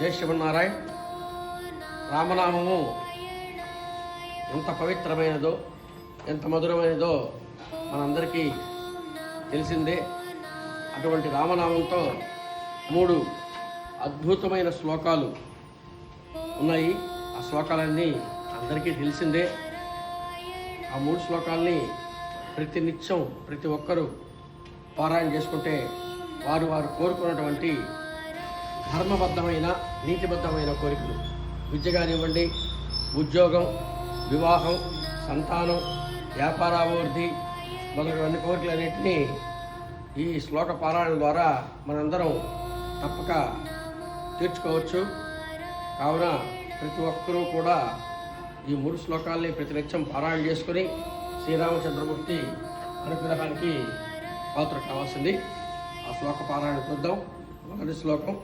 జై శ్రీమన్నారాయణ. రామనామము ఎంత పవిత్రమైనదో ఎంత మధురమైనదో మనందరికీ తెలిసిందే. అటువంటి రామనామంతో 3 అద్భుతమైన శ్లోకాలు ఉన్నాయి. ఆ శ్లోకాలన్నీ అందరికీ తెలిసిందే. ఆ 3 శ్లోకాలని ప్రతి నిత్యం ప్రతి ఒక్కరూ పారాయణ చేసుకుంటే వారు కోరుకున్నటువంటి ధర్మబద్ధమైన నీతిబద్ధమైన కోరికలు, విద్య కానివ్వండి, ఉద్యోగం, వివాహం, సంతానం, వ్యాపారాభివృద్ధి మొదలైన కోరికలన్నింటినీ ఈ శ్లోక పారాయణ ద్వారా మనందరం తప్పక తీర్చుకోవచ్చు. కావున ప్రతి ఒక్కరూ కూడా ఈ 3 శ్లోకాలని ప్రతినిత్యం పారాయణ చేసుకుని శ్రీరామచంద్రమూర్తి అనుగ్రహానికి పాత్ర కావాల్సింది. ఆ శ్లోక పారాయణ చూద్దాం. మొదటి శ్లోకం.